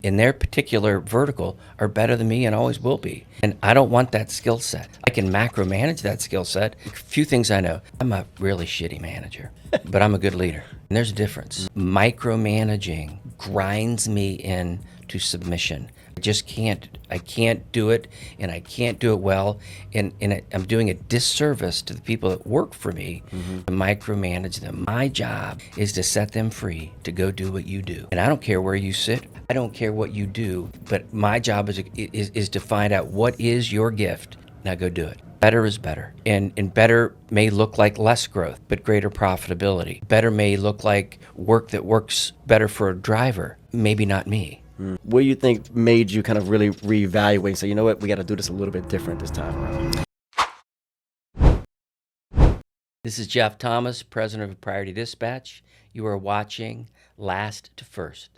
in their particular vertical are better than me and always will be. And I don't want that skill set. I can macro manage that skill set. A few things I know. I'm a really shitty manager, but I'm a good leader. And there's a difference. Micromanaging grinds me into submission. I can't do it, and I can't do it well, and I'm doing a disservice to the people that work for me to micromanage them. My job is to set them free to go do what you do. And I don't care where you sit. I don't care what you do, but my job is to find out what is your gift. Now go do it. Better is better. And better may look like less growth, but greater profitability. Better may look like work that works better for a driver, maybe not me. What do you think made you kind of really reevaluate and say, you know what, we got to do this a little bit different this time around? This is Jeff Thomas, president of Priority Dispatch. You are watching Last to First.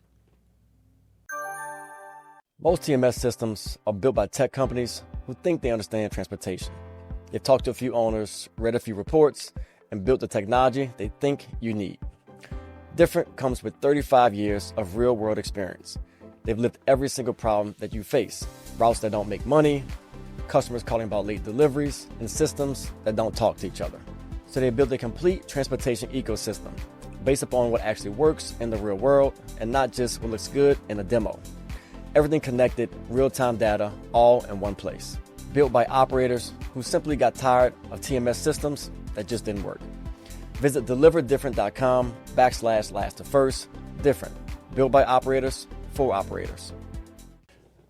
Most TMS systems are built by tech companies who think they understand transportation. They've talked to a few owners, read a few reports, and built the technology they think you need. Different comes with 35 years of real-world experience. They've lived every single problem that you face. Routes that don't make money, customers calling about late deliveries, and systems that don't talk to each other. So they built a complete transportation ecosystem based upon what actually works in the real world and not just what looks good in a demo. Everything connected, real-time data, all in one place. Built by operators who simply got tired of TMS systems that just didn't work. Visit deliverdifferent.com/last to first. Different. Built by operators for operators.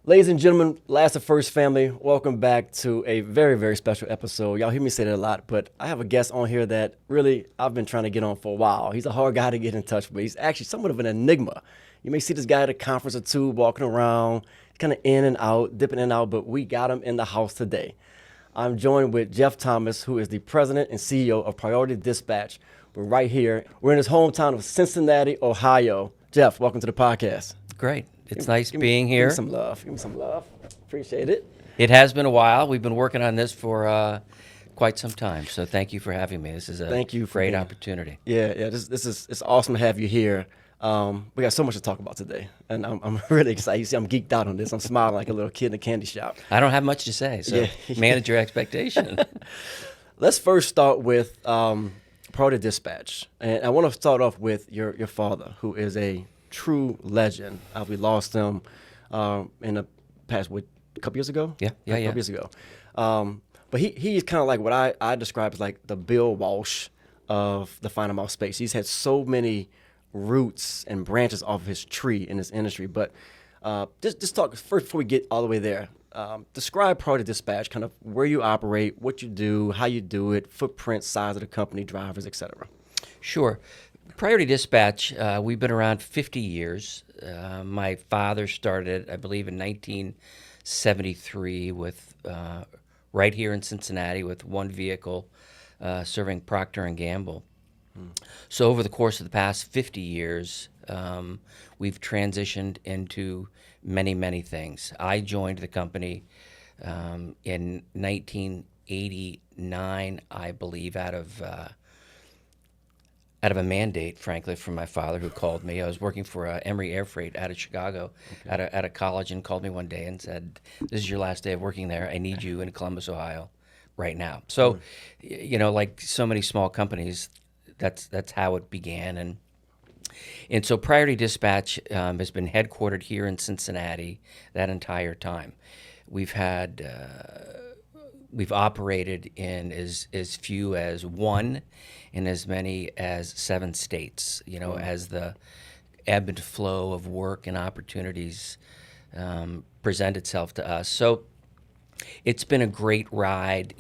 Ladies and gentlemen, Last to First family, welcome back to a very, very special episode. Y'all hear me say that a lot, but I have a guest on here that really I've been trying to get on for a while. He's a hard guy to get in touch with. He's actually somewhat of an enigma. You may see this guy at a conference or two walking around, kind of in and out, dipping in and out, but we got him in the house today. I'm joined with Jeff Thomas, who is the president and CEO of Priority Dispatch. We're right here. We're in his hometown of Cincinnati, Ohio. Jeff, welcome to the podcast. Great. It's nice being here. Give me some love. Give me some love. Appreciate it. It has been a while. We've been working on this for quite some time. So thank you for having me. This is a great opportunity. Yeah. It's awesome to have you here. We got so much to talk about today, and I'm really excited. You see, I'm geeked out on this. I'm smiling like a little kid in a candy shop. I don't have much to say, so manage your expectation. Let's first start with Priority Dispatch, and I want to start off with your father, who is a true legend. We lost him in the past, a couple years ago? Yeah. A couple years ago. But he's kind of like what I describe as like the Bill Walsh of the final mile space. He's had so many roots and branches off of his tree in this industry. But just talk first before we get all the way there. Describe Priority Dispatch, kind of where you operate, what you do, how you do it, footprint, size of the company, drivers, et cetera. Sure. Priority Dispatch, we've been around 50 years. My father started, I believe, in 1973 with right here in Cincinnati with one vehicle serving Procter Gamble. So over the course of the past 50 years, we've transitioned into many, many things. I joined the company in 1989, I believe, out of a mandate, frankly, from my father, who called me. I was working for Emory Air Freight out of Chicago, at a college, and called me one day and said, "This is your last day of working there. I need you in Columbus, Ohio, right now." So, like so many small companies, that's how it began, and so Priority Dispatch has been headquartered here in Cincinnati that entire time. We've operated in as few as one in as many as 7 states, as the ebb and flow of work and opportunities present itself to us. So it's been a great ride.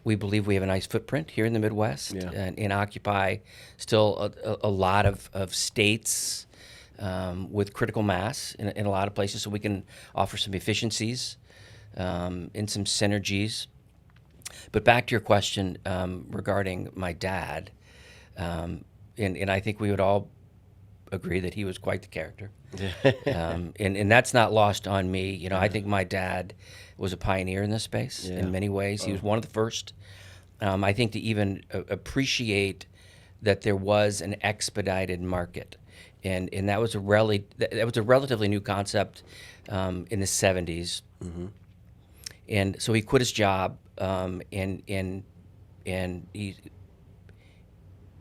We believe we have a nice footprint here in the Midwest and occupy still a lot of states with critical mass in a lot of places, so we can offer some efficiencies and some synergies. But back to your question regarding my dad, and I think we would all agree that he was quite the character. And that's not lost on me. I think my dad was a pioneer in this space in many ways. He was one of the first. I think to even appreciate that there was an expedited market and that was a relatively new concept in the 70s. And so he quit his job, and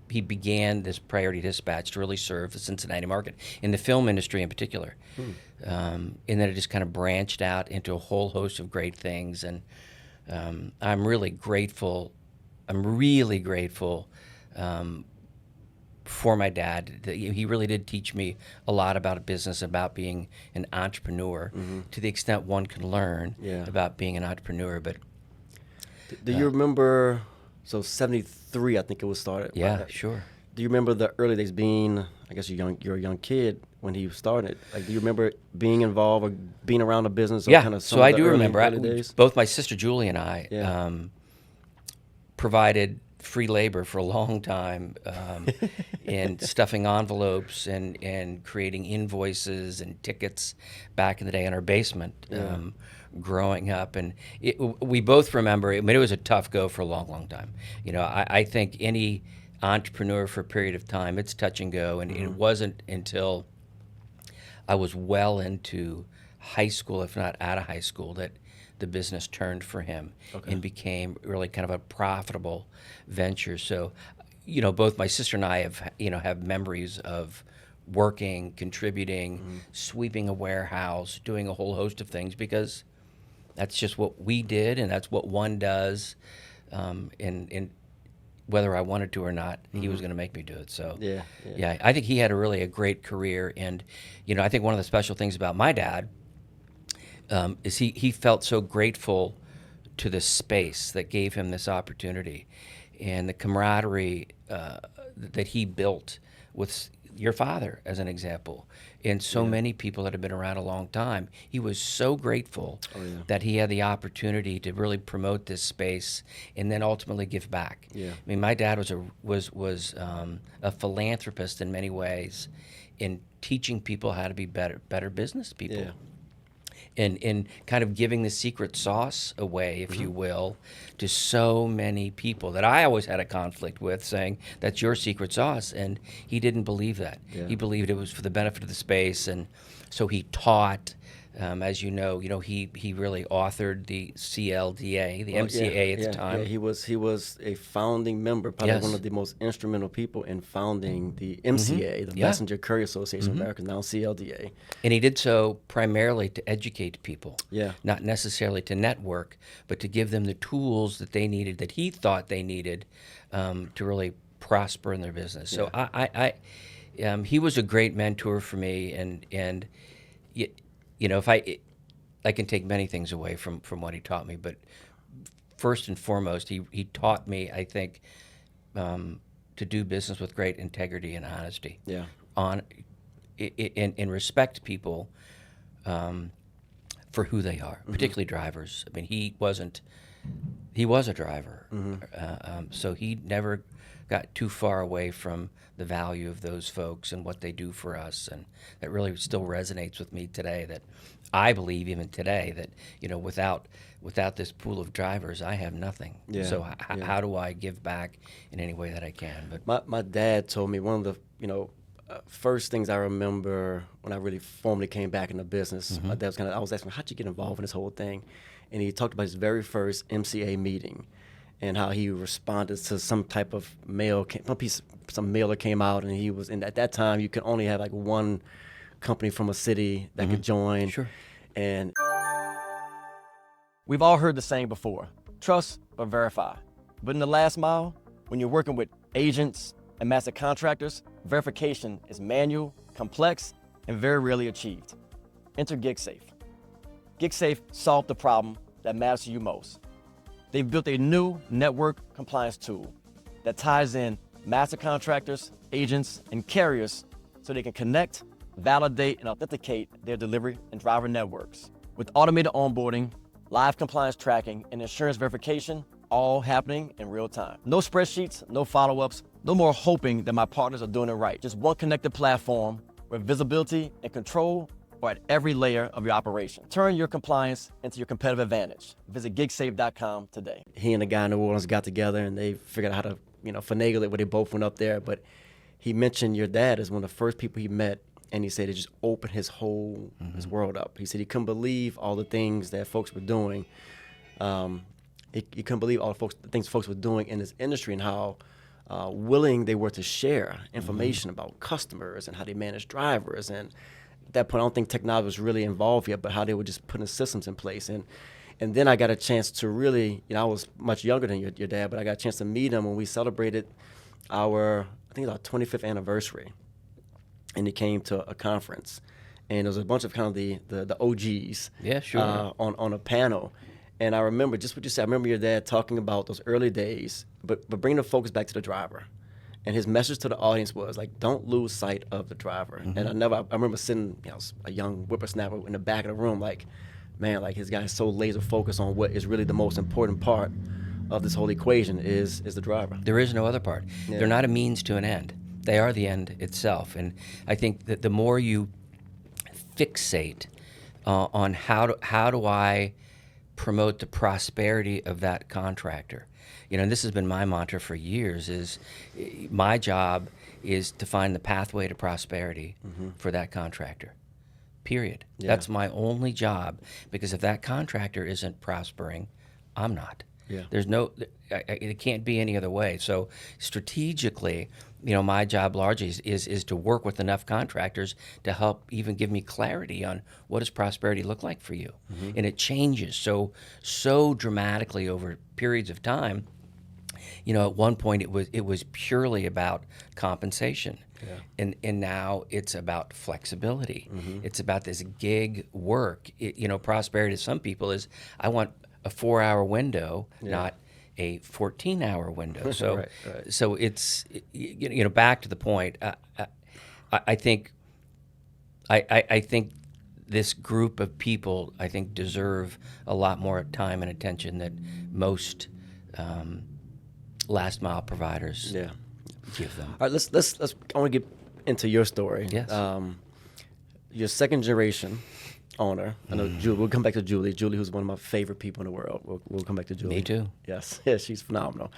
he began this priority dispatch to really serve the Cincinnati market, in the film industry in particular. And then it just kind of branched out into a whole host of great things. And I'm really grateful for my dad. He really did teach me a lot about business, about being an entrepreneur, to the extent one can learn about being an entrepreneur. But do you remember, so 73, I think it was started. Yeah, sure. Do you remember the early days being, I guess you're a young kid when he started. Like, do you remember being involved or being around a business? Or Yeah, kind of so I do early remember. days? Both my sister Julie and I provided free labor for a long time in stuffing envelopes and creating invoices and tickets back in the day in our basement. Growing up, and we both remember. I mean, it was a tough go for a long, long time. You know, I think any entrepreneur for a period of time, it's touch and go, and it wasn't until I was well into high school, if not out of high school, that the business turned for him and became really kind of a profitable venture. So, you know, both my sister and I have memories of working, contributing, sweeping a warehouse, doing a whole host of things, because that's just what we did, and that's what one does. And whether I wanted to or not, he was going to make me do it. So yeah, I think he had a great career. And you know, I think one of the special things about my dad is he felt so grateful to the space that gave him this opportunity, and the camaraderie that he built with your father, as an example, and so many people that have been around a long time. He was so grateful that he had the opportunity to really promote this space and then ultimately give back. I mean, my dad was a philanthropist in many ways, in teaching people how to be better business people. And kind of giving the secret sauce away, if you will, to so many people that I always had a conflict with, saying, that's your secret sauce. And he didn't believe that. He believed it was for the benefit of the space. And so he taught, as you know, he really authored the CLDA, the MCA at the time. Yeah, he was a founding member, probably one of the most instrumental people in founding the MCA, the Messenger Courier Association of America, now CLDA. And he did so primarily to educate people, not necessarily to network, but to give them the tools that they needed, that he thought they needed, to really prosper in their business. So he was a great mentor for me, and you know, if I can take many things away from what he taught me, but first and foremost, he taught me, I think, to do business with great integrity and honesty. And respect people for who they are, particularly drivers. I mean, he was a driver, so he never got too far away from the value of those folks and what they do for us, and that really still resonates with me today. That I believe even today that, you know, without this pool of drivers, I have nothing. So how do I give back in any way that I can? But my dad told me one of the first things I remember when I really formally came back into business. My dad was I was asking, how'd you get involved in this whole thing? And he talked about his very first MCA meeting, and how he responded to some type of mail, some mail that came out, and he was, and at that time you could only have like one company from a city that could join. And we've all heard the saying before: trust but verify. But in the last mile, when you're working with agents and master contractors, verification is manual, complex, and very rarely achieved. Enter GigSafe. GigSafe solved the problem that matters to you most. They've built a new network compliance tool that ties in master contractors, agents, and carriers so they can connect, validate, and authenticate their delivery and driver networks. With automated onboarding, live compliance tracking, and insurance verification, all happening in real time. No spreadsheets, no follow-ups, no more hoping that my partners are doing it right. Just one connected platform where visibility and control are at every layer of your operation. Turn your compliance into your competitive advantage. Visit gigsafe.com today. He and the guy in New Orleans got together and they figured out how to, finagle it, where they both went up there. But he mentioned your dad as one of the first people he met, and he said it just opened his whole his world up. He said he couldn't believe all the things that folks were doing. He couldn't believe all the things folks were doing in this industry and how willing they were to share information about customers and how they manage drivers. And at that point, I don't think technology was really involved yet, but how they were just putting systems in place. And then I got a chance to really, I was much younger than your dad, but I got a chance to meet him when we celebrated I think it was our 25th anniversary. And he came to a conference. And there was a bunch of kind of the OGs Yeah, sure. On a panel. And I remember just what you said. I remember your dad talking about those early days, but bringing the focus back to the driver. And his message to the audience was like, don't lose sight of the driver. And I remember sitting, a young whippersnapper in the back of the room, like, man, like his guy's so laser focused on what is really the most important part of this whole equation is the driver. There is no other part. Yeah. They're not a means to an end. They are the end itself. And I think that the more you fixate on how do I promote the prosperity of that contractor, and this has been my mantra for years, is my job is to find the pathway to prosperity for that contractor. Period. Yeah. That's my only job, because if that contractor isn't prospering, I'm not. Yeah. There's it can't be any other way. So strategically, my job largely is to work with enough contractors to help even give me clarity on what does prosperity look like for you. And it changes so dramatically over periods of time. At one point it was purely about compensation. Yeah. And now it's about flexibility. It's about this gig work. Prosperity to some people is, I want a 4-hour window, not a 14-hour window. So, right. So it's back to the point. I think this group of people deserve a lot more time and attention that most last mile providers give them. All right, let's. I want to get into your story. Yes. Your second generation owner. I know Julie. We'll come back to Julie. Julie, who's one of my favorite people in the world. We'll come back to Julie. Me too. Yes. Yeah, she's phenomenal.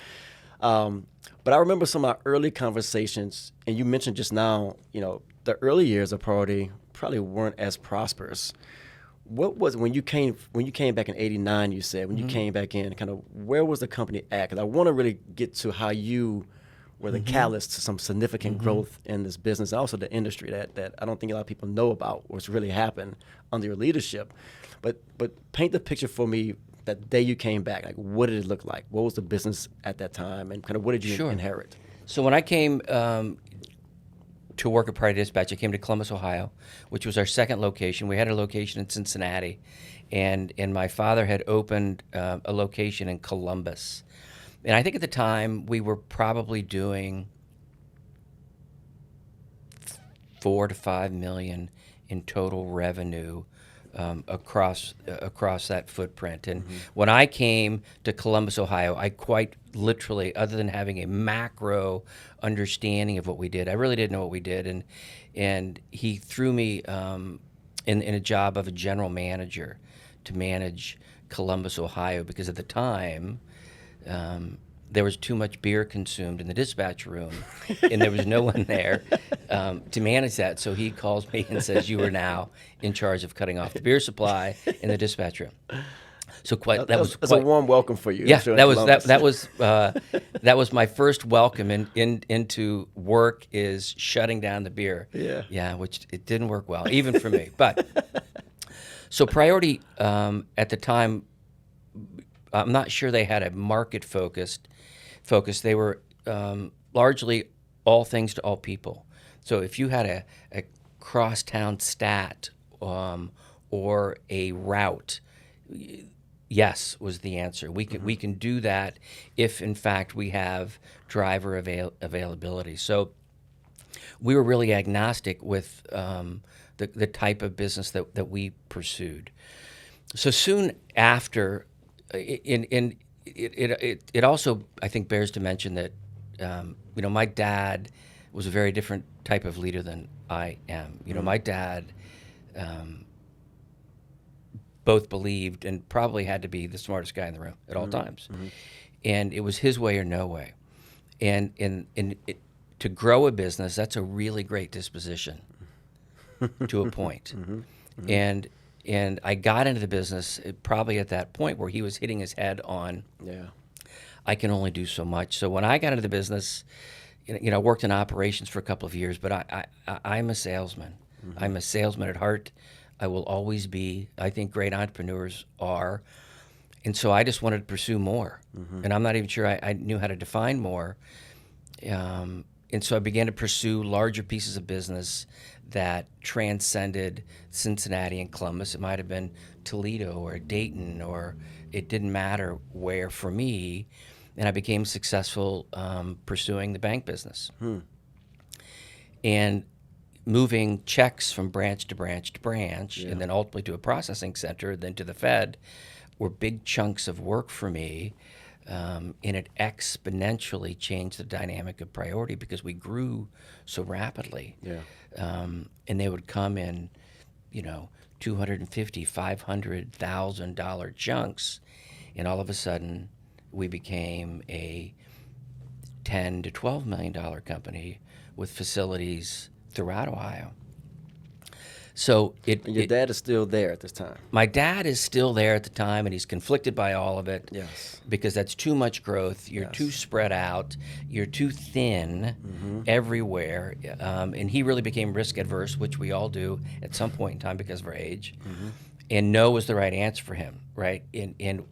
But I remember some of our early conversations, and you mentioned just now, the early years of Priority probably weren't as prosperous. What was when you came back in '89? You said when you came back in, kind of where was the company at? Because I want to really get to how you were the catalyst to some significant growth in this business, and also the industry that I don't think a lot of people know about what's really happened under your leadership. But paint the picture for me. That day you came back, like what did it look like? What was the business at that time, and kind of what did you inherit? So when I came to work at Priority Dispatch, I came to Columbus, Ohio, which was our second location. We had a location in Cincinnati, and my father had opened a location in Columbus. And I think at the time we were probably doing $4 to $5 million in total revenue across that footprint. And when I came to Columbus, Ohio, I quite literally, other than having a macro understanding of what we did, I really didn't know what we did. And he threw me in a job of a general manager to manage Columbus, Ohio, because at the time there was too much beer consumed in the dispatch room, and there was no one there to manage that. So he calls me and says, "You are now in charge of cutting off the beer supply in the dispatch room." So that's a warm welcome for you. Yeah, sure, that was my first welcome into work, is shutting down the beer. Yeah, which it didn't work well, even for me. But so Priority at the time, I'm not sure they had a market focus. They were largely all things to all people. So if you had a crosstown stat or a route, yes was the answer. We can do that if in fact we have driver availability. So we were really agnostic with the type of business that we pursued. So soon after, it also, I think, bears to mention that my dad was a very different type of leader than I am. My dad both believed and probably had to be the smartest guy in the room at all times, and it was his way or no way. And to to grow a business, that's a really great disposition to a point. And I got into the business probably at that point where he was hitting his head on, Yeah. I can only do so much. So when I got into the business, I worked in operations for a couple of years, but I'm a salesman. I'm a salesman at heart. I will always be. I think great entrepreneurs are. And so I just wanted to pursue more. And I'm not even sure I knew how to define more. And so I began to pursue larger pieces of business that transcended Cincinnati and Columbus. It might have been Toledo or Dayton, or it didn't matter where for me. And I became successful pursuing the bank business. And moving checks from branch to branch to branch, and then ultimately to a processing center, then to the Fed, were big chunks of work for me. And it exponentially changed the dynamic of priority because we grew so rapidly. And they would come in, $250,000, $500,000 chunks, and all of a sudden we became a $10 to $12 million company with facilities throughout Ohio. So Your dad is still there at this time. My dad is still there at the time, and he's conflicted by all of it. Yes. Because that's too much growth. You're too spread out. You're too thin everywhere. And he really became risk adverse, which we all do at some point in time because of our age. And no was the right answer for him, right? And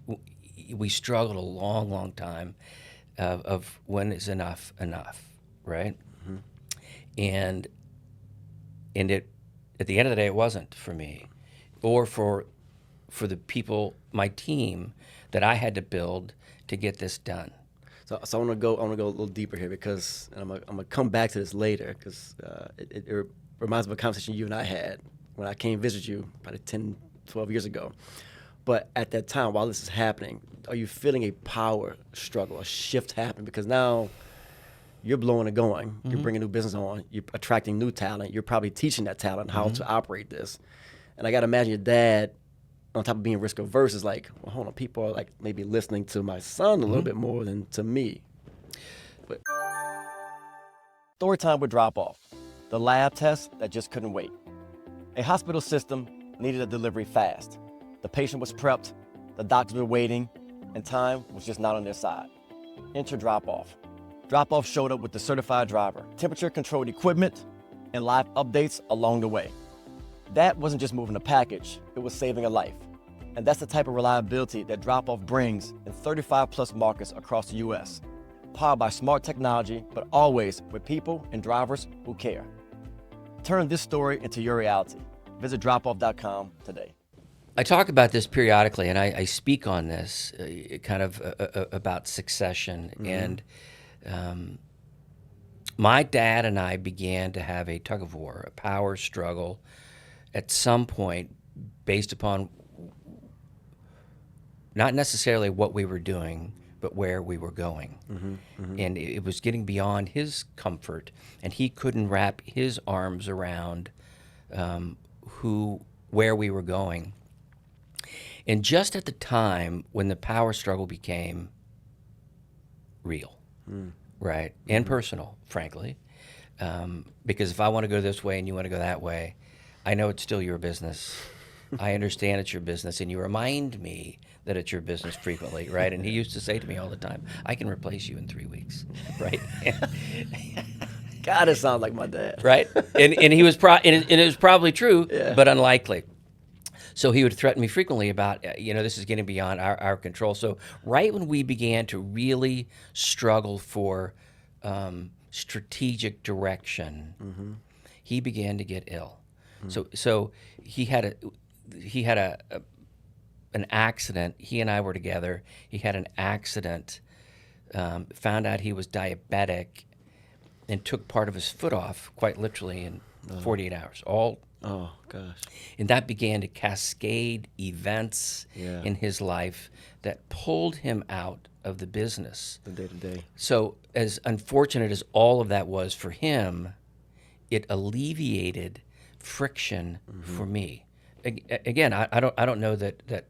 we struggled a long, long time of when is enough, right? And it, at the end of the day, it wasn't for me, or for the people, my team, that I had to build to get this done. So I want to go a little deeper here because I'm gonna come back to this later because it reminds me of a conversation you and I had when I came visit you probably 10, 12 years ago. But at that time, while this is happening, are you feeling a power struggle, a shift happening? Because now you're blowing and going. You're bringing new business on. You're attracting new talent. You're probably teaching that talent how to operate this. And I got to imagine your dad, on top of being risk averse, is like, well, hold on, people are like maybe listening to my son a little bit more than to me. But story time with drop off. The lab test that just couldn't wait. A hospital system needed a delivery fast. The patient was prepped, the doctors were waiting, and time was just not on their side. Enter drop off. Drop off showed up with the certified driver, temperature controlled equipment, and live updates along the way. That wasn't just moving a package, it was saving a life. And that's the type of reliability that drop off brings in 35 plus markets across the US. Powered by smart technology, but always with people and drivers who care. Turn this story into your reality. Visit dropoff.com today. I talk about this periodically, and I speak on this kind of about succession. And my dad and I began to have a tug of war, a power struggle at some point based upon not necessarily what we were doing, but where we were going. And it was getting beyond his comfort, and he couldn't wrap his arms around where we were going. And just at the time when the power struggle became real, right, and personal, frankly, because if I want to go this way and you want to go that way, I know it's still your business. I understand it's your business, and you remind me that it's your business frequently, right? And he used to say to me all the time, I can replace you in 3 weeks, right? God, it sounds like my dad. Right? And he was and it was probably true, but unlikely. So he would threaten me frequently about, this is getting beyond our control. So right when we began to really struggle for strategic direction, he began to get ill. So he had an accident. He and I were together. He had an accident, found out he was diabetic, and took part of his foot off, quite literally, in 48 hours. Oh, gosh. And that began to cascade events in his life that pulled him out of the business. The day-to-day. So as unfortunate as all of that was for him, it alleviated friction for me. Again, I don't know that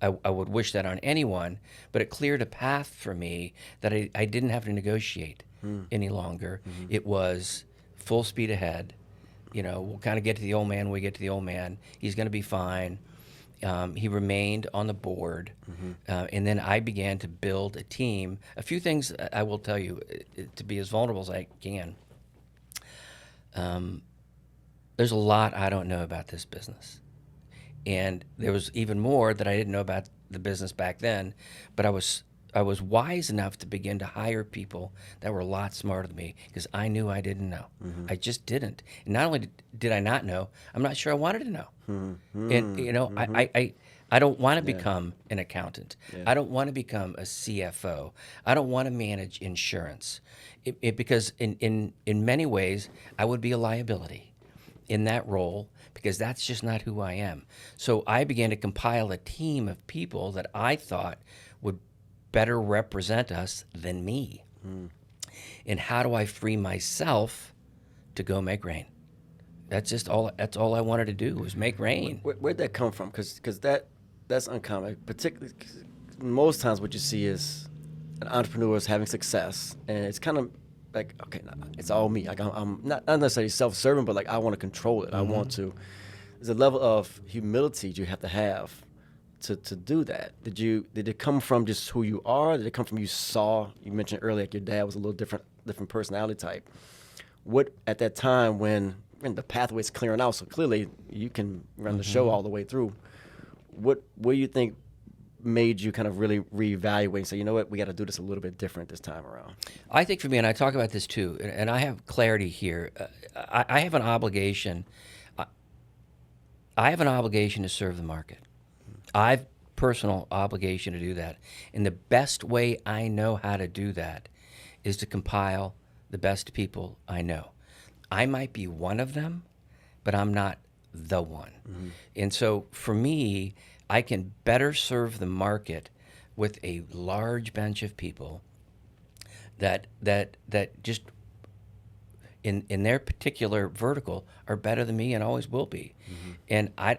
I would wish that on anyone, but it cleared a path for me that I didn't have to negotiate any longer. It was full speed ahead. We'll kind of get to the old man when we get to the old man. He's going to be fine. He remained on the board. And then I began to build a team. A few things I will tell you, to be as vulnerable as I can. There's a lot I don't know about this business. And there was even more that I didn't know about the business back then, but I was wise enough to begin to hire people that were a lot smarter than me because I knew I didn't know. I just didn't. And not only did I not know, I'm not sure I wanted to know. And I don't want to become an accountant. I don't want to become a CFO. I don't want to manage insurance, because in many ways I would be a liability in that role, because that's just not who I am. So I began to compile a team of people that I thought would better represent us than me. And how do I free myself to go make rain? That's all I wanted to do was make rain. Where'd that come from? Because that's uncommon. Particularly, 'cause most times what you see is an entrepreneur is having success, and it's kind of like, okay, it's all me. Like I'm not necessarily self-serving, but like I want to control it. I want to. There's a level of humility you have to do that. Did it come from just who you are? Did it come from you mentioned earlier like your dad was a little different personality type? What at that time when the pathway's clearing out, so clearly you can run the show all the way through. What do you think made you kind of really reevaluate and say, you know what, we got to do this a little bit different this time around? I think for me, and I talk about this too, and I have clarity here. I have an obligation. I have an obligation to serve the market. I've personal obligation to do that. And the best way I know how to do that is to compile the best people I know. I might be one of them, but I'm not the one. And so for me, I can better serve the market with a large bench of people that just in their particular vertical are better than me and always will be. And I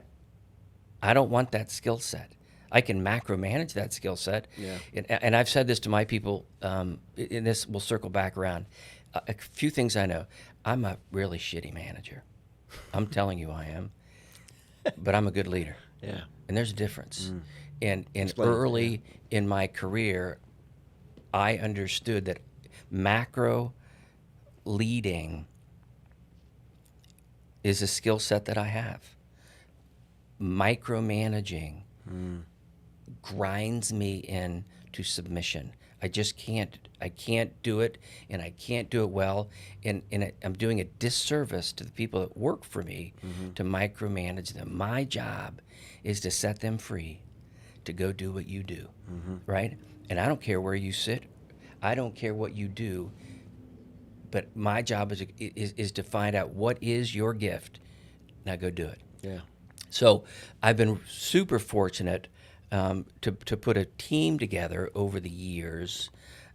don't want that skill set. I can macro manage that skill set. And I've said this to my people, and this will circle back around. A few things I know. I'm a really shitty manager. I'm telling you I am. But I'm a good leader. And there's a difference. And early in my career, I understood that macro leading is a skill set that I have. Micromanaging grinds me into submission. I can't do it, and I can't do it well, and I'm doing a disservice to the people that work for me to micromanage them. My job is to set them free to go do what you do, right? And I don't care where you sit. I don't care what you do, but my job is to find out what is your gift. Now go do it. So I've been super fortunate to put a team together over the years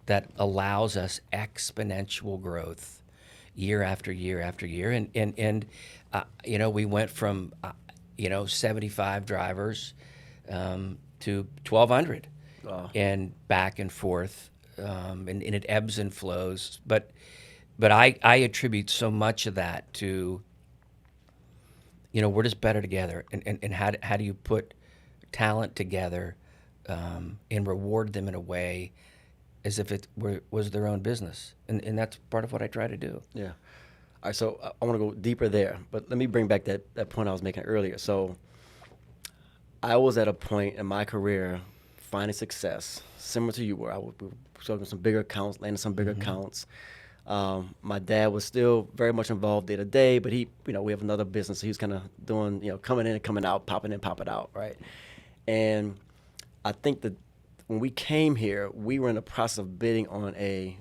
that allows us exponential growth year after year after year. And we went from 75 drivers to 1,200 and back and forth, and it ebbs and flows. But I attribute so much of that to we're just better together, and how do you put talent together and reward them in a way as if it was their own business, and that's part of what I try to do. All right, so I want to go deeper there, but let me bring back that point I was making earlier. So I was at a point in my career finding success similar to you, where I would be serving some bigger accounts, landing some bigger accounts. My dad was still very much involved day to day, but he, we have another business. So he was kind of doing, coming in and coming out, popping in, popping out, right? And I think that when we came here, we were in the process of bidding on a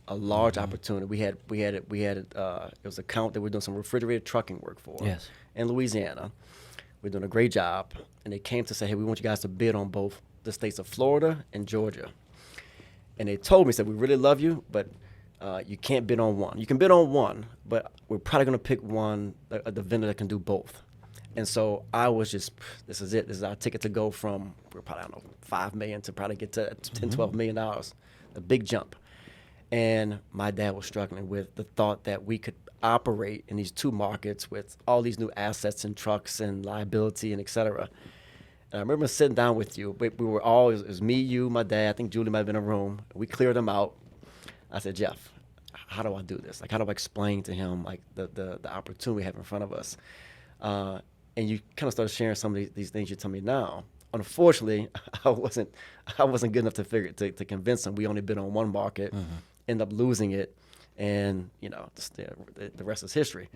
large opportunity. We had it was an account that we're doing some refrigerated trucking work for in Louisiana. We're doing a great job, and they came to say, hey, we want you guys to bid on both the states of Florida and Georgia. And they told me, said, we really love you, but you can't bid on one. You can bid on one, but we're probably going to pick one, the vendor that can do both. And so I was just, this is it. This is our ticket to go from, we're probably, I don't know, 5 million to probably get to 10, $12 million, a big jump. And my dad was struggling with the thought that we could operate in these two markets with all these new assets and trucks and liability and et cetera. And I remember sitting down with you. We were all, it was me, you, my dad. I think Julie might have been in a room. We cleared them out. I said, Jeff, how do I do this? Like, how do I explain to him, like, the opportunity we have in front of us? And you kind of started sharing some of these things you tell me now. Unfortunately, I wasn't good enough to convince him. We only been on one market, end up losing it, and the rest is history.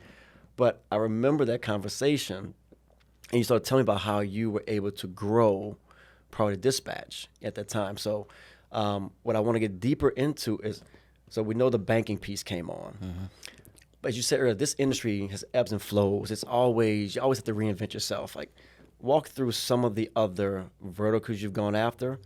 But I remember that conversation, and you started telling me about how you were able to grow Priority Dispatch at that time. So what I want to get deeper into is, so we know the banking piece came on. But as you said earlier, this industry has ebbs and flows. You always have to reinvent yourself. Like, walk through some of the other verticals you've gone after.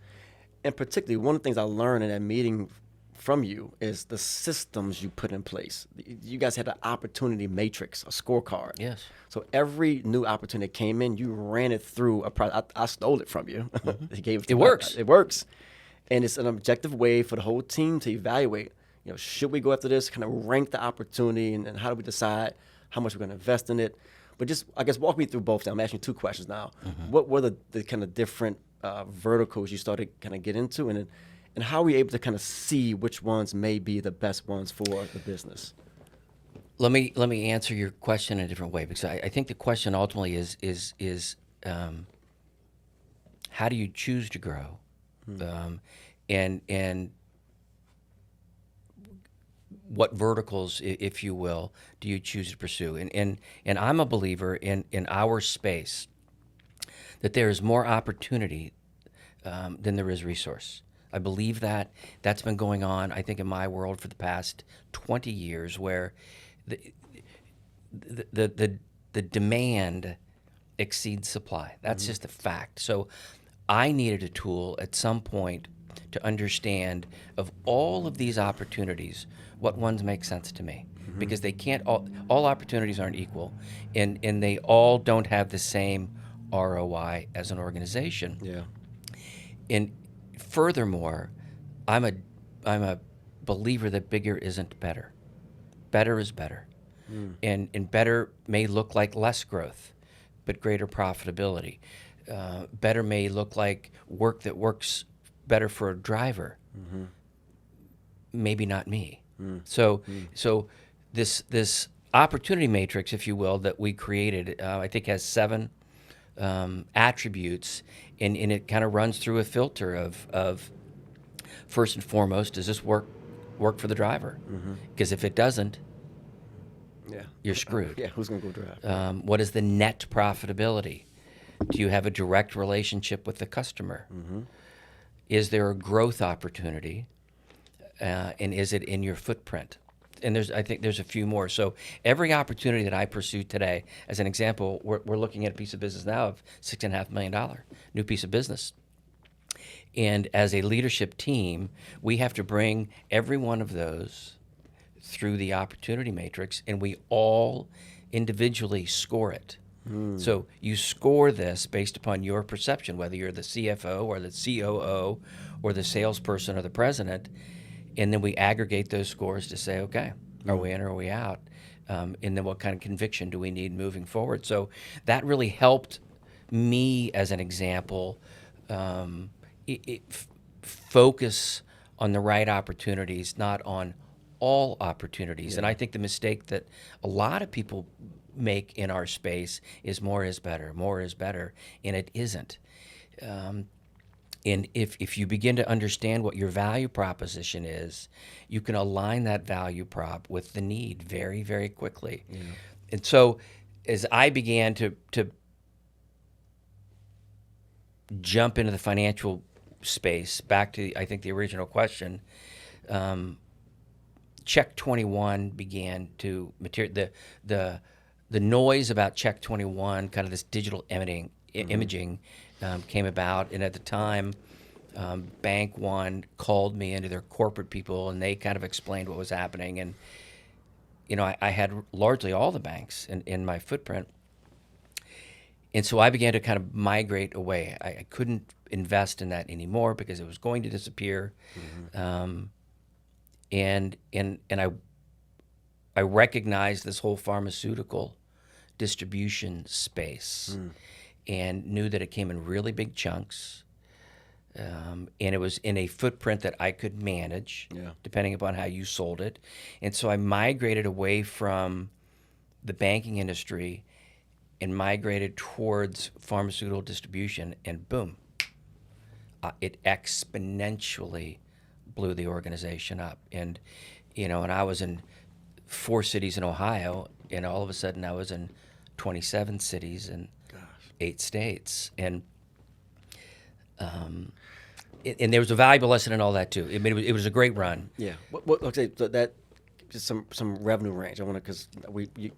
And particularly, one of the things I learned in that meeting from you is the systems you put in place. You guys had an opportunity matrix, a scorecard. Yes. So every new opportunity that came in, you ran it through a process. I stole it from you. He gave it to It me. works. It works. And it's an objective way for the whole team to evaluate, should we go after this, kind of rank the opportunity, and how do we decide how much we're going to invest in it? But just, I guess, walk me through both. I'm asking you two questions now. What were the kind of different verticals you started kind of get into, and how were you able to kind of see which ones may be the best ones for the business? Let me answer your question in a different way, because I think the question ultimately is how do you choose to grow, and what verticals, if you will, do you choose to pursue? And I'm a believer in our space that there is more opportunity than there is resource. I believe that that's been going on, I think, in my world for the past 20 years, where the demand exceeds supply. That's just a fact. So I needed a tool at some point to understand, of all of these opportunities, what ones make sense to me, because they can't all opportunities aren't equal, and they all don't have the same ROI as an organization. Yeah. And furthermore, I'm a believer that bigger isn't better. Better is better. And better may look like less growth, but greater profitability. Better may look like work that works better for a driver. Maybe not me. So this opportunity matrix, if you will, that we created, I think has 7 attributes, and it kind of runs through a filter of first and foremost, does this work for the driver? Because if it doesn't, you're screwed. Who's going to go drive? What is the net profitability? Do you have a direct relationship with the customer? Is there a growth opportunity? And is it in your footprint? And I think there's a few more. So every opportunity that I pursue today, as an example, we're looking at a piece of business now of $6.5 million, new piece of business. And as a leadership team, we have to bring every one of those through the opportunity matrix, and we all individually score it. So you score this based upon your perception, whether you're the CFO or the COO or the salesperson or the president, and then we aggregate those scores to say, okay, are we in or are we out? And then what kind of conviction do we need moving forward? So that really helped me, as an example, focus on the right opportunities, not on all opportunities. And I think the mistake that a lot of people make in our space is more is better, and it isn't. And if you begin to understand what your value proposition is, you can align that value prop with the need very, very quickly. And so as I began to jump into the financial space, back to, I think, the original question, Check 21 began to material. The noise about Check 21, kind of this digital imaging, came about, and at the time, Bank One called me into their corporate people, and they kind of explained what was happening. And I had largely all the banks in my footprint, And so I began to kind of migrate away. I couldn't invest in that anymore because it was going to disappear. And I recognized this whole pharmaceutical distribution space and knew that it came in really big chunks. And it was in a footprint that I could manage, depending upon how you sold it. And so I migrated away from the banking industry and migrated towards pharmaceutical distribution, and boom, it exponentially blew the organization up. And and I was in 4 cities in Ohio, and all of a sudden I was in 27 cities in 8 states. And there was a valuable lesson in all that too. I mean, it was a great run. Yeah. Okay, so that just some revenue range. I want to, because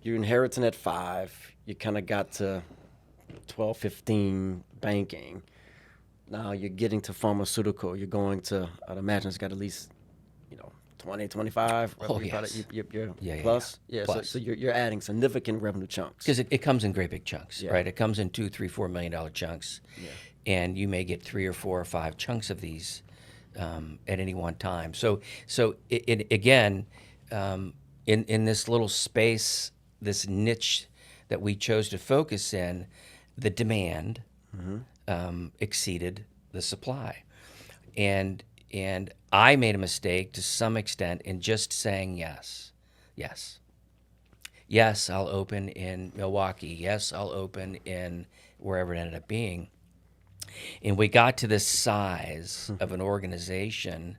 you're inheriting at 5. You kind of got to 12, 15 banking. Now you're getting to pharmaceutical. You're going to, I'd imagine it's got at least 20, 25. Oh, yes. You're plus. Yeah. Plus. So you're adding significant revenue chunks. Because it comes in great big chunks, right? It comes in $2, $3, $4 million chunks, and you may get 3 or 4 or 5 chunks of these at any one time. So again, in this little space, this niche that we chose to focus in, the demand exceeded the supply, and I made a mistake to some extent in just saying yes. I'll open in Milwaukee. Yes, I'll open in wherever it ended up being. And we got to this size of an organization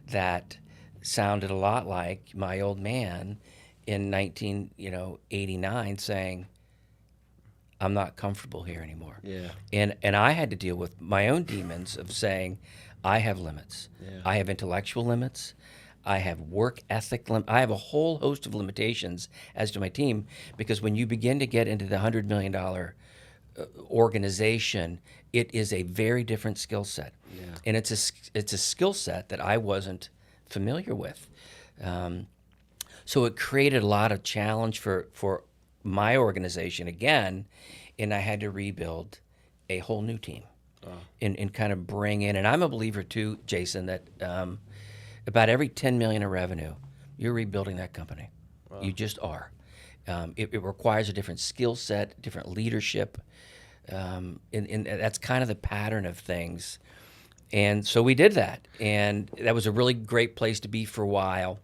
that sounded a lot like my old man in 1989 saying, I'm not comfortable here anymore. Yeah. And I had to deal with my own demons of saying, I have limits. Yeah. I have intellectual limits. I have work ethic limits. I have a whole host of limitations as to my team, because when you begin to get into the $100 million organization, it is a very different skill set. Yeah. And it's a skill set that I wasn't familiar with. So it created a lot of challenge for my organization again, and I had to rebuild a whole new team and kind of bring in, and I'm a believer too, Jason, that about every 10 million in revenue, you're rebuilding that company. You just are. It requires a different skill set, different leadership, and that's kind of the pattern of things. And so we did that, and that was a really great place to be for a while.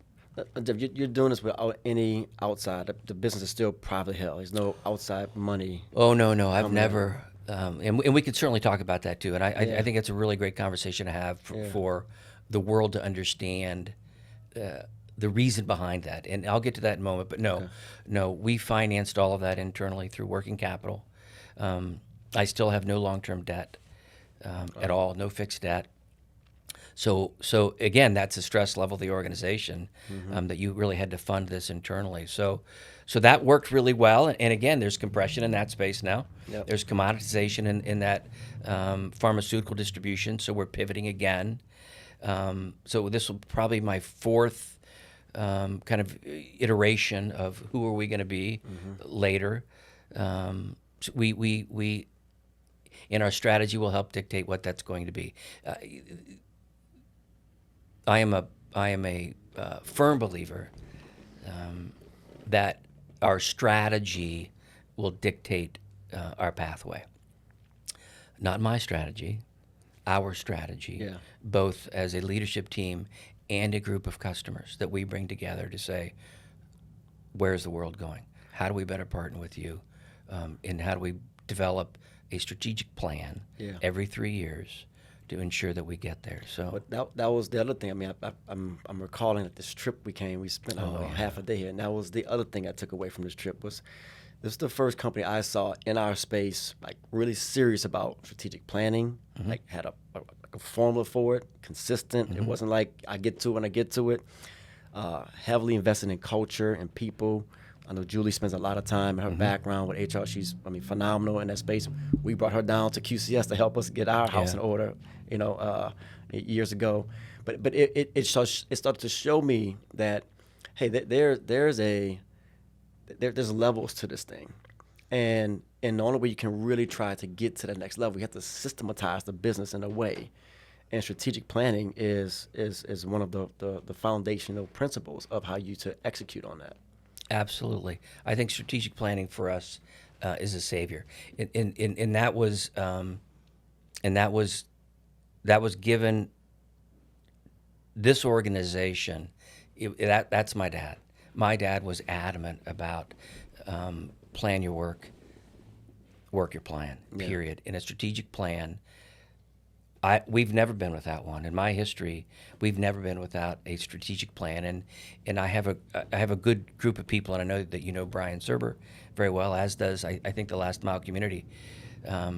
Jeff, you're doing this without any outside. The business is still privately held. There's no outside money. Oh, no, I've never. And we could certainly talk about that too. And I think it's a really great conversation to have for the world to understand the reason behind that. And I'll get to that in a moment. But no, we financed all of that internally through working capital. I still have no long-term debt at all, no fixed debt. So again, that's a stress level of the organization, that you really had to fund this internally. So that worked really well. And again, there's compression in that space now. Yep. There's commoditization in that pharmaceutical distribution. So we're pivoting again. So this will probably my 4th kind of iteration of who are we going to be later. So we in our strategy will help dictate what that's going to be. I am a firm believer that our strategy will dictate our pathway. Not my strategy, our strategy, both as a leadership team and a group of customers that we bring together to say, where's the world going? How do we better partner with you? And how do we develop a strategic plan every 3 years to ensure that we get there? So But that was the other thing. I mean, I'm recalling that this trip we spent half a day here, and that was the other thing I took away from this trip was this is the first company I saw in our space like really serious about strategic planning, like had a formula for it, consistent. It wasn't like I get to it when I get to it. Heavily invested in culture and people. I know Julie spends a lot of time in her background with HR. She's, phenomenal in that space. We brought her down to QCS to help us get our house in order, years ago. But it started to show me that, hey, there's levels to this thing. And the only way you can really try to get to the next level, you have to systematize the business in a way. And strategic planning is one of the foundational principles of how you to execute on that. Absolutely. I think strategic planning for us is a savior. And that was given this organization. That's my dad. My dad was adamant about plan your work your plan, period. In a strategic plan, we've never been without one. In my history, we've never been without a strategic plan. And I have a good group of people, and I know that you know Brian Serber very well, as does I think the Last Mile community. I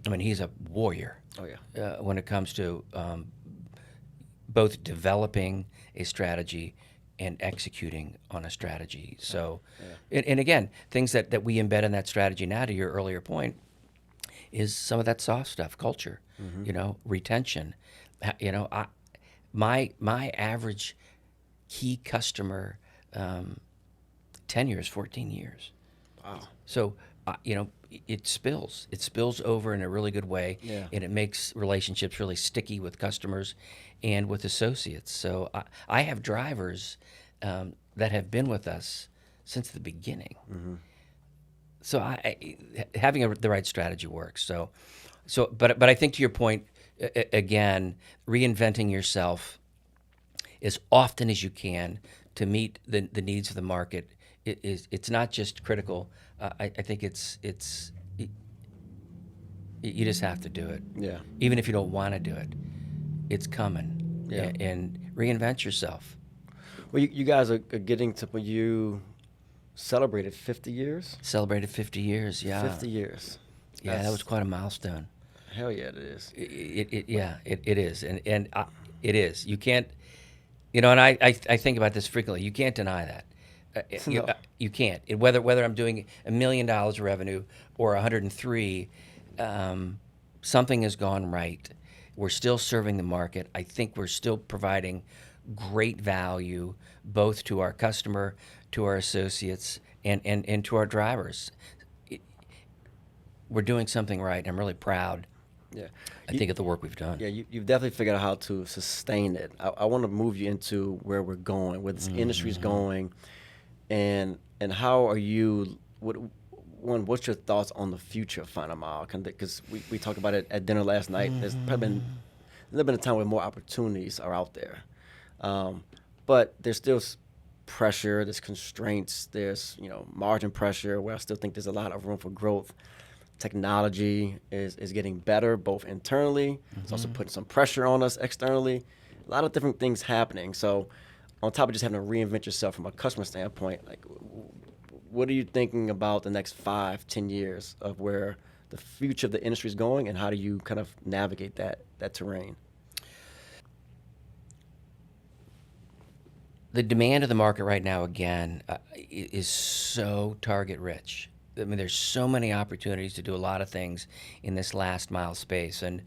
mean, he's a warrior. Oh yeah. When it comes to both developing a strategy and executing on a strategy. So, and again, things that we embed in that strategy now, to your earlier point, is some of that soft stuff, culture, retention. My average key customer tenure is 14 years. Wow. So, it spills over in a really good way, and it makes relationships really sticky with customers and with associates. So I have drivers that have been with us since the beginning. So having the right strategy works. But I think, to your point, again, reinventing yourself as often as you can to meet the needs of the market it's not just critical. I think you just have to do it. Yeah. Even if you don't want to do it, it's coming. Yeah. And reinvent yourself. Well, you guys are getting to when you celebrated 50 years? Celebrated 50 years, yeah. 50 years. Yeah, that was quite a milestone. Hell yeah, it is. It is. And it is. You can't, and I think about this frequently. You can't deny that. No. You can't. Whether I'm doing $1 million of revenue or 103, something has gone right. We're still serving the market. I think we're still providing great value both to our customer, to our associates, and to our drivers. We're doing something right, and I'm really proud. Yeah. I think of the work we've done. Yeah, you've definitely figured out how to sustain it. I want to move you into where we're going, where this industry's going, and how are you? What's your thoughts on the future of Final Mile? Because we talked about it at dinner last night. There's probably been a time where more opportunities are out there, but there's still pressure, there's constraints, there's margin pressure. Where I still think there's a lot of room for growth. Technology is getting better, both internally. It's also putting some pressure on us externally. A lot of different things happening. So, on top of just having to reinvent yourself from a customer standpoint, like, what are you thinking about the next 5-10 years of where the future of the industry is going, and how do you kind of navigate that terrain? The demand of the market right now, again, is so target rich. I mean, there's so many opportunities to do a lot of things in this last mile space. And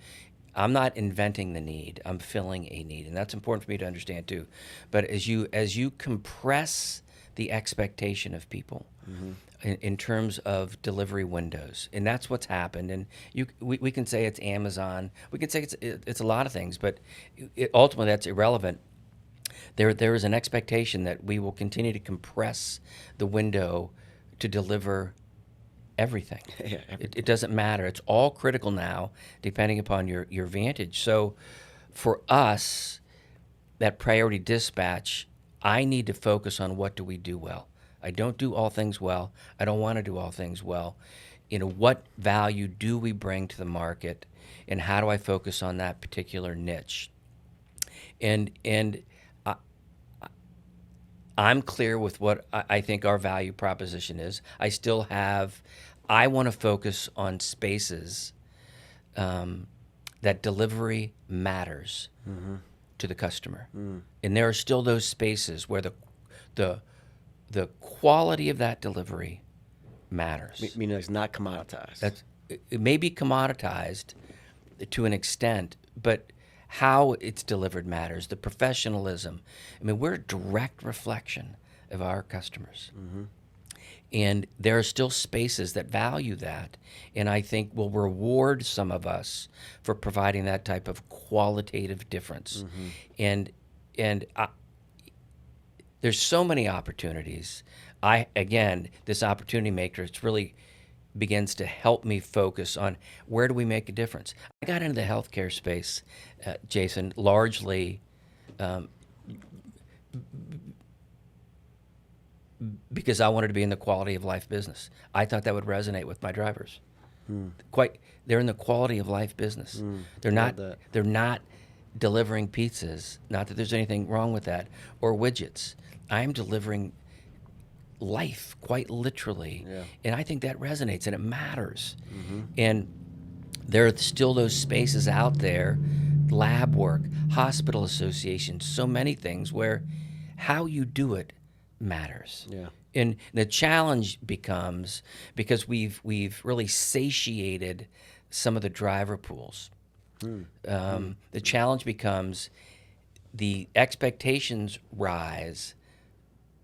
I'm not inventing the need. I'm filling a need. And that's important for me to understand too. But as you compress the expectation of people in terms of delivery windows, and that's what's happened. And we can say it's Amazon. We can say it's a lot of things, but ultimately that's irrelevant. There is an expectation that we will continue to compress the window to deliver everything. Yeah, It doesn't matter. It's all critical now, depending upon your vantage. So for us, that priority dispatch, I need to focus on what do we do well. I don't do all things well. I don't want to do all things well. What value do we bring to the market, and how do I focus on that particular niche? And I'm clear with what I think our value proposition is. I want to focus on spaces that delivery matters to the customer. And there are still those spaces where the quality of that delivery matters. Meaning it's not commoditized. It may be commoditized to an extent, but how it's delivered matters, the professionalism. I mean, we're a direct reflection of our customers. And there are still spaces that value that, and I think will reward some of us for providing that type of qualitative difference. And there's so many opportunities. This opportunity matrix really begins to help me focus on where do we make a difference. I got into the healthcare space, Jason, largely because I wanted to be in the quality of life business. I thought that would resonate with my drivers. They're in the quality of life business. They're not. They're not delivering pizzas. Not that there's anything wrong with that, or widgets. I'm delivering life, quite literally, and I think that resonates and it matters. And there are still those spaces out there, lab work, hospital associations, so many things where how you do it matters. And the challenge becomes, because we've really satiated some of the driver pools. The challenge becomes the expectations rise,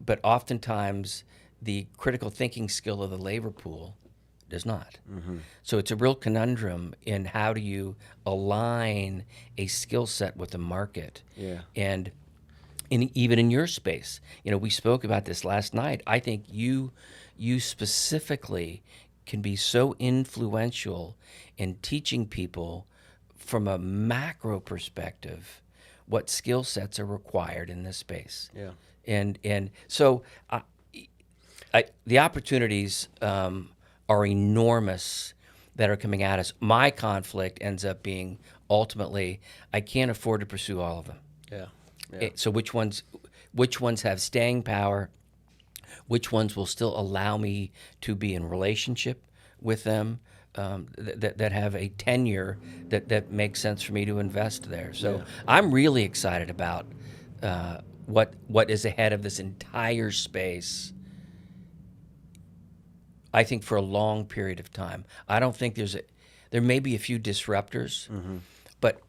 but oftentimes the critical thinking skill of the labor pool does not. So it's a real conundrum in how do you align a skill set with the market. And even in your space, we spoke about this last night. I think you specifically can be so influential in teaching people from a macro perspective what skill sets are required in this space. And so the opportunities are enormous that are coming at us. My conflict ends up being ultimately I can't afford to pursue all of them. So which ones have staying power? Which ones will still allow me to be in relationship with them? That have a tenure that makes sense for me to invest there. So I'm really excited about what is ahead of this entire space. I think for a long period of time. I don't think there may be a few disruptors, but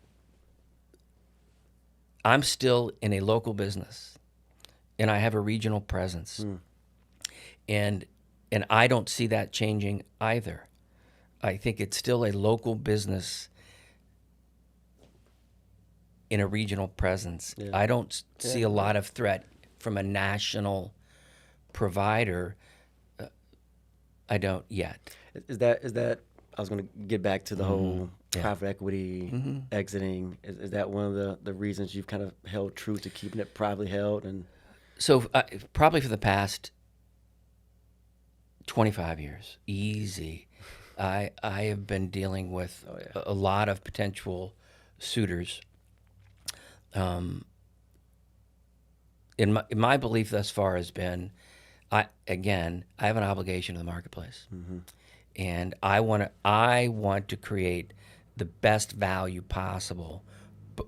I'm still in a local business, and I have a regional presence, and I don't see that changing either. I think it's still a local business in a regional presence. I don't see a lot of threat from a national provider. I don't yet. Is that? I was going to get back to the whole private equity exiting. Is that one of the reasons you've kind of held true to keeping it privately held? And so probably for the past 25 years, easy. I have been dealing with a lot of potential suitors. In my belief thus far has been, I have an obligation to the marketplace, and I want to create the best value possible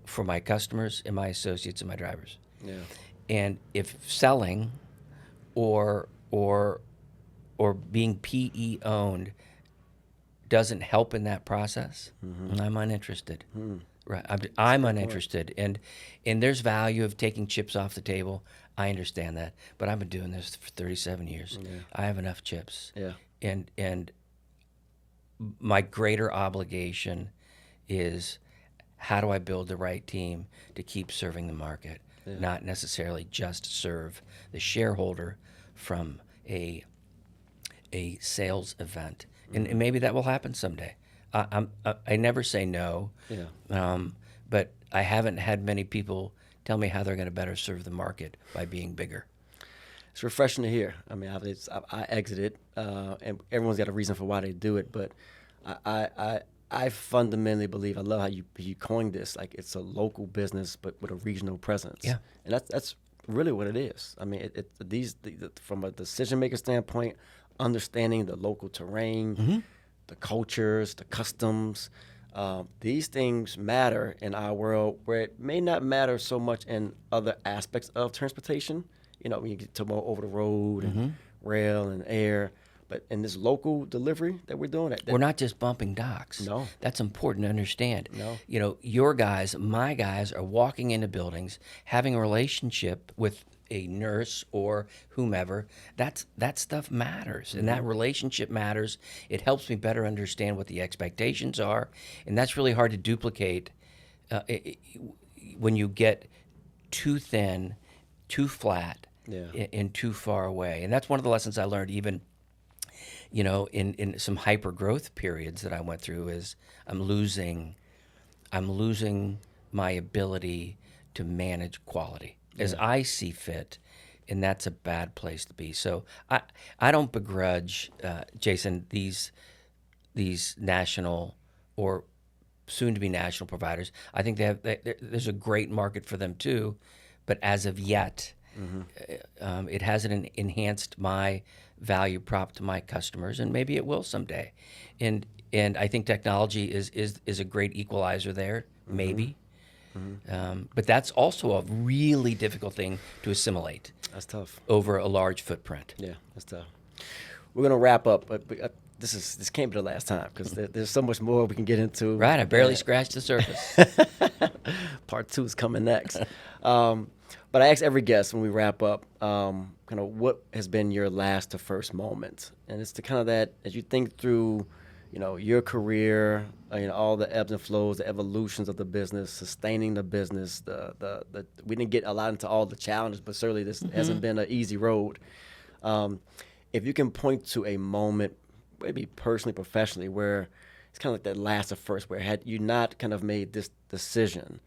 for my customers and my associates and my drivers. And if selling or being PE owned doesn't help in that process, I'm uninterested. Right, I'm uninterested, and there's value of taking chips off the table. I understand that, but I've been doing this for 37 years. I have enough chips, and my greater obligation is how do I build the right team to keep serving the market, not necessarily just serve the shareholder from a sales event. And maybe that will happen someday. I never say no, but I haven't had many people tell me how they're going to better serve the market by being bigger. It's refreshing to hear. I mean, I exited, and everyone's got a reason for why they do it, but I fundamentally believe, I love how you coined this, like it's a local business but with a regional presence. And that's really what it is. I mean, from a decision maker standpoint, understanding the local terrain, the cultures, the customs, these things matter in our world where it may not matter so much in other aspects of transportation. When you get to more over the road and rail and air. But in this local delivery that we're doing, we're not just bumping docks. No. That's important to understand. No. Your guys, my guys are walking into buildings, having a relationship with a nurse or whomever, that stuff matters, and that relationship matters. It helps me better understand what the expectations are, and that's really hard to duplicate when you get too thin, too flat, and too far away. And that's one of the lessons I learned even, in some hyper growth periods that I went through, is I'm losing my ability to manage quality as I see fit, and that's a bad place to be. So I don't begrudge, Jason, these national or soon to be national providers. I think there's a great market for them too, but as of yet, it hasn't enhanced my value prop to my customers, and maybe it will someday. And I think technology is a great equalizer there, maybe. But that's also a really difficult thing to assimilate. That's tough. Over a large footprint. Yeah, that's tough. We're gonna wrap up, but this can't be the last time because there's so much more we can get into. Right, I barely scratched the surface. Part 2 is coming next. But I ask every guest when we wrap up, kind of what has been your last to first moment, and it's the kind of that as you think through, your career, all the ebbs and flows, the evolutions of the business, sustaining the business. We didn't get a lot into all the challenges, but certainly this hasn't been an easy road. If you can point to a moment, maybe personally, professionally, where it's kind of like that last to first, where had you not kind of made this decision,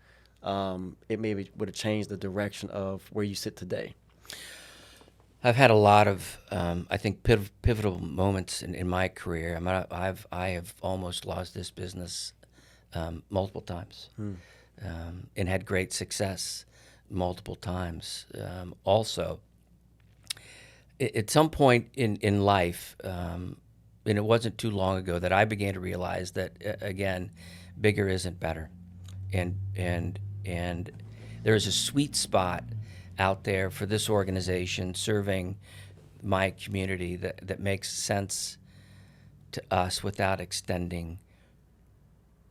it maybe would have changed the direction of where you sit today. I've had a lot of, I think, pivotal moments in my career. I have almost lost this business multiple times, and had great success multiple times. Also, at some point in life, and it wasn't too long ago, that I began to realize that again, bigger isn't better, and there is a sweet spot out there for this organization serving my community that makes sense to us without extending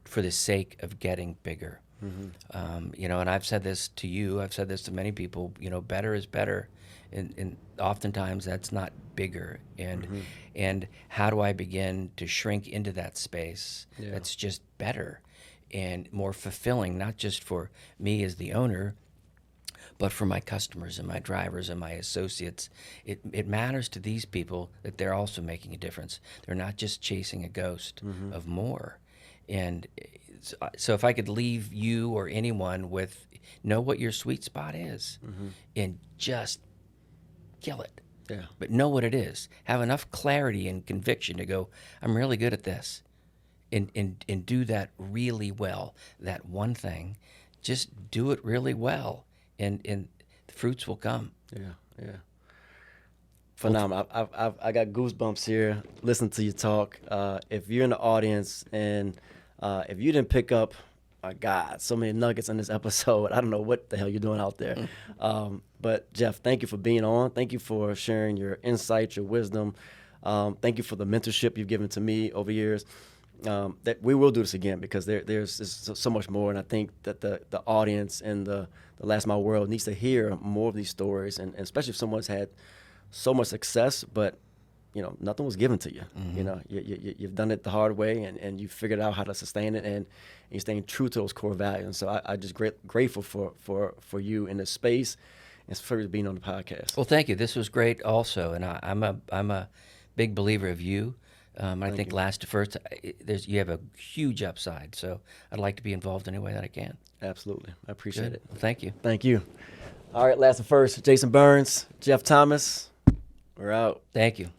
for the sake of getting bigger. And I've said this to you, I've said this to many people, better is better. And oftentimes that's not bigger. And how do I begin to shrink into that space that's just better and more fulfilling, not just for me as the owner, but for my customers and my drivers and my associates. It matters to these people that they're also making a difference. They're not just chasing a ghost of more. And so if I could leave you or anyone with, know what your sweet spot is and just kill it. Yeah. But know what it is. Have enough clarity and conviction to go, I'm really good at this. And do that really well. That one thing, just do it really well. And the fruits will come. Yeah. Phenomenal. I got goosebumps here listening to you talk. If you're in the audience and if you didn't pick up, my God, so many nuggets in this episode. I don't know what the hell you're doing out there. But Jeff, thank you for being on. Thank you for sharing your insights, your wisdom. Thank you for the mentorship you've given to me over years. That we will do this again because there's so much more, and I think that the audience and the Last Mile world needs to hear more of these stories, and especially if someone's had so much success, but nothing was given to you. You've done it the hard way, and you figured out how to sustain it, and you're staying true to those core values. And so I just grateful for you in this space, and for being on the podcast. Well, thank you. This was great, also, and I'm a big believer of you. I think last to first, you have a huge upside, so I'd like to be involved any way that I can. Absolutely. I appreciate it. Well, thank you. Thank you. All right, last to first, Jason Burns, Jeff Thomas, we're out. Thank you.